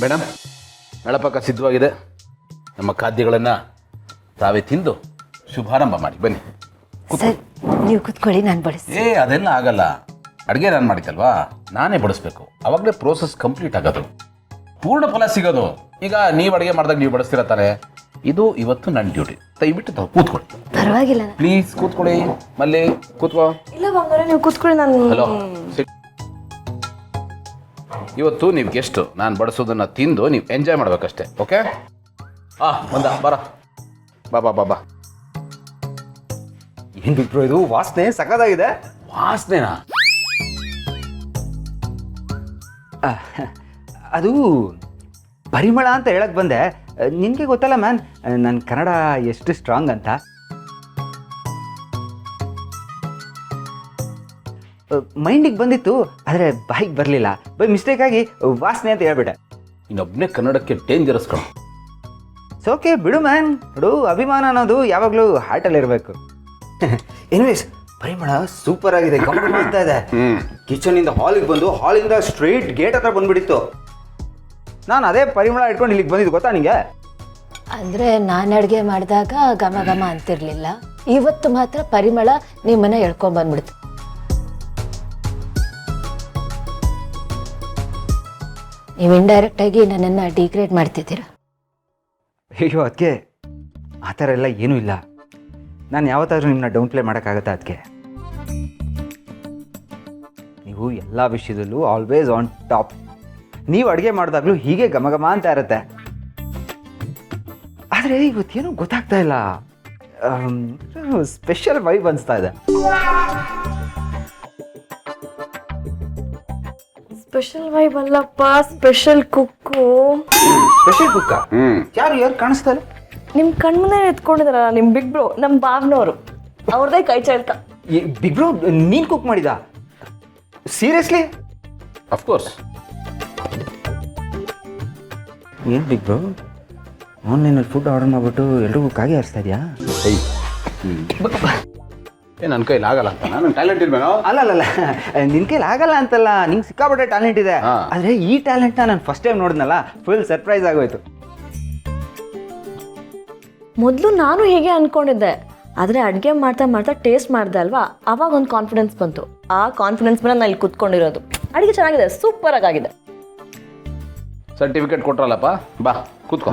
Madam, ನಳಪಾಕ ಸಿದ್ಧವಾಗಿದೆ. ನಮ್ಮ ಖಾದ್ಯಗಳನ್ನು ತಾವೇ ತಿಂದು ಶುಭಾರಂಭ ಮಾಡಿ ಬನ್ನಿ. ಸರ್ ನೀವು ಕೂತ್ಕೊಳ್ಳಿ, ನಾನು ಬಡಿಸ್ತೀನಿ. ಅದೆಲ್ಲ ಆಗಲ್ಲ. ಅಡುಗೆ ನಾನು ಮಾಡಿದ್ದಲ್ವಾ, ನಾನೇ ಬಡಿಸ್ಬೇಕು. ಅವಾಗಲೇ ಪ್ರೋಸೆಸ್ ಕಂಪ್ಲೀಟ್ ಆಗೋದು, ಪೂರ್ಣ ಫಲ ಸಿಗೋದು. ಈಗ ನೀವು ಅಡುಗೆ ಮಾಡಿದಾಗ ನೀವು ಬಡಿಸ್ತಿರತ್ತಾರೆ. ಇದು ಇವತ್ತು ನನ್ನ ಡ್ಯೂಟಿ. ದಯವಿಟ್ಟು ತಾವು ಕೂತ್ಕೊಳ್ಳಿ. ಪರವಾಗಿಲ್ಲ. ಪ್ಲೀಸ್ ಕೂತ್ಕೊಳ್ಳಿ. ಮಲ್ಲಿ ಕೂತ್ಕೋ. ಇಲ್ಲ ಬಂಗಾರ, ನೀವು ಕೂತ್ಕೊಳ್ಳಿ. ನಾನು ಹಲೋ, ಇವತ್ತು ನೀವು ಗೆಸ್ಟು. ನಾನು ಬಡಿಸೋದನ್ನು ತಿಂದು ನೀವು ಎಂಜಾಯ್ ಮಾಡ್ಬೇಕಷ್ಟೇ. ಓಕೆ? ಬಂದ ಬರ. ಬಾ ಬಾ ಬಾ ಬಾ. ಏನು ಬಿಟ್ರು ಇದು? ವಾಸನೆ ಸಖತ್ತಾಗಿದೆ. ವಾಸನೆನಾ? ಅದು ಪರಿಮಳ ಅಂತ ಹೇಳಕ್ ಬಂದೆ. ನಿನಗೆ ಗೊತ್ತಲ್ಲ ಮ್ಯಾನ್, ನನ್ನ ಕನ್ನಡ ಎಷ್ಟು ಸ್ಟ್ರಾಂಗ್ ಅಂತ. ಮೈಂಡಿಗೆ ಬಂದಿತ್ತು, ಆದರೆ ಬಾಯಿಗೆ ಬರಲಿಲ್ಲ. ಬೈ ಮಿಸ್ಟೇಕಾಗಿ ವಾಸನೆ ಅಂತ ಹೇಳ್ಬಿಟ್ಟೆ. ಇನ್ನೊಬ್ಬನೇ ಕನ್ನಡಕ್ಕೆ ಡೇಂಜರಸ್ ಕಣ. ಸೋಕೆ ಬಿಡು ಮ್ಯಾನ್. ಬಿಡು, ಅಭಿಮಾನ ಅನ್ನೋದು ಯಾವಾಗಲೂ ಹಾರ್ಟಲ್ಲಿ ಇರಬೇಕು. ಎನಿವೇಸ್, ಪರಿಮಳ ಸೂಪರ್ ಆಗಿದೆ, ಗಮನ ಆಗ್ತಾ ಇದೆ. ಕಿಚನಿಂದ ಹಾಲಿಗೆ ಬಂದು ಹಾಲಿಂದ ಸ್ಟ್ರೈಟ್ ಗೇಟ್ ಹತ್ರ ಬಂದ್ಬಿಟ್ಟಿತ್ತು. ನಾನು ಅದೇ ಪರಿಮಳ ಇಟ್ಕೊಂಡು ಇಲ್ಲಿಗೆ ಬಂದಿದ್ದು, ಗೊತ್ತಾ ನಿಂಗೆ? ಅಂದರೆ ನಾನು ಅಡುಗೆ ಮಾಡಿದಾಗ ಘಮ ಘಮ ಅಂತಿರಲಿಲ್ಲ. ಇವತ್ತು ಮಾತ್ರ ಪರಿಮಳ ನಿಮ್ಮನ್ನ ಎಳ್ಕೊಂಬಂದ್ಬಿಡ್ತು. ನೀವು ಇಂಡೈರೆಕ್ಟಾಗಿ ನನ್ನನ್ನು ಡಿಗ್ರೇಡ್ ಮಾಡ್ತಿದ್ದೀರ. ಅಯ್ಯೋ ಅದಕ್ಕೆ ಆ ಥರ ಎಲ್ಲ ಏನೂ ಇಲ್ಲ. ನಾನು ಯಾವತ್ತಾದ್ರೂ ನಿಮ್ಮನ್ನ ಡೌನ್ ಪ್ಲೇ ಮಾಡೋಕ್ಕಾಗತ್ತಾ? ಅದಕ್ಕೆ ನೀವು ಎಲ್ಲ ವಿಷಯದಲ್ಲೂ ಆಲ್ವೇಸ್ ಆನ್ ಟಾಪ್. ನೀವು ಅಡುಗೆ ಮಾಡಿದಾಗಲೂ ಹೀಗೆ ಘಮ ಘಮ ಅಂತ ಇರುತ್ತೆ. ಆದರೆ ಇವತ್ತೇನೂ ಗೊತ್ತಾಗ್ತಾ ಇಲ್ಲ. ಸ್ಪೆಷಲ್ ವೈಬ್ ಅನಿಸ್ತಾ ಇದೆ. ಸ್ಪೆಷಲ್ ವೈಬ್ ಅಲ್ಲಪ್ಪ, ಸ್ಪೆಷಲ್ ಕುಕ್ಕು. ಸ್ಪೆಷಲ್ ಕುಕ್ಕ? ಯಾರು ಕಾಣಿಸ್ತಾ ಇಲ್ಲ? ನಿಮ್ಮ ಕಣ್ಮುಂದೆ ಎತ್ಕೊಂಡಿದಾರಲ್ಲ ನಿಮ್ಮ ಬಿಗ್ ಬ್ರೋ, ನಮ್ಮ ಬಾವ್ನವರು, ಅವ್ರದೇ ಕೈ ಚಳಕ. ಬಿಗ್ ಬ್ರೋ ನೀನು ಕುಕ್ ಮಾಡಿದ? ಸೀರಿಯಸ್ಲಿ? ಅಫ್ಕೋರ್ಸ್. ಏನು ಬಿಗ್ ಬ್ರೋ, ಆನ್ಲೈನಲ್ಲಿ ಫುಡ್ ಆರ್ಡರ್ ಮಾಡಿಬಿಟ್ಟು ಎಲ್ರಿಗೂ ಕಾಗೆ ಹಾರಿಸ್ತಾ ಇದೆಯಾ? ನನ್ನ ಕೈಲಿ ಆಗಲ್ಲ ಅಂತ ನನ್ನ ಟ್ಯಾಲೆಂಟ್ ಇಲ್ವೇನೋ? ಅಲ್ಲ, ನಿನ್ನ ಕೈಲಿ ಆಗಲ್ಲ ಅಂತಲ್ಲ, ನಿಂಗೆ ಸಿಕ್ಕಾಪಟ್ಟೆ ಟ್ಯಾಲೆಂಟ್ ಇದೆ. ಆದರೆ ಈ ಟ್ಯಾಲೆಂಟ್ನ ನಾನು ಫಸ್ಟ್ ಟೈಮ್ ನೋಡಿದ್ನಲ್ಲ, ಫುಲ್ ಸರ್ಪ್ರೈಸ್ ಆಗೋಯ್ತು. ಮೊದಲು ನಾನು ಹೀಗೆ ಅಂದ್ಕೊಂಡಿದ್ದೆ, ಆದರೆ ಅಡುಗೆ ಮಾಡ್ತಾ ಮಾಡ್ತಾ ಟೇಸ್ಟ್ ಮಾಡಿದೆ ಅಲ್ವಾ, ಅವಾಗ ಒಂದು ಕಾನ್ಫಿಡೆನ್ಸ್ ಬಂತು. ಆ ಕಾನ್ಫಿಡೆನ್ಸ್ ಮೇಲೆ ನಾನು ಇಲ್ಲಿ ಕೂತ್ಕೊಂಡಿರೋದು. ಅಡುಗೆ ಚೆನ್ನಾಗಿದೆ, ಸೂಪರ್ ಆಗಿದೆ. ಸರ್ಟಿಫಿಕೇಟ್ ಕೊಟ್ರಲ್ಲಪ್ಪ, ಬಾ ಕೂತ್ಕೊ.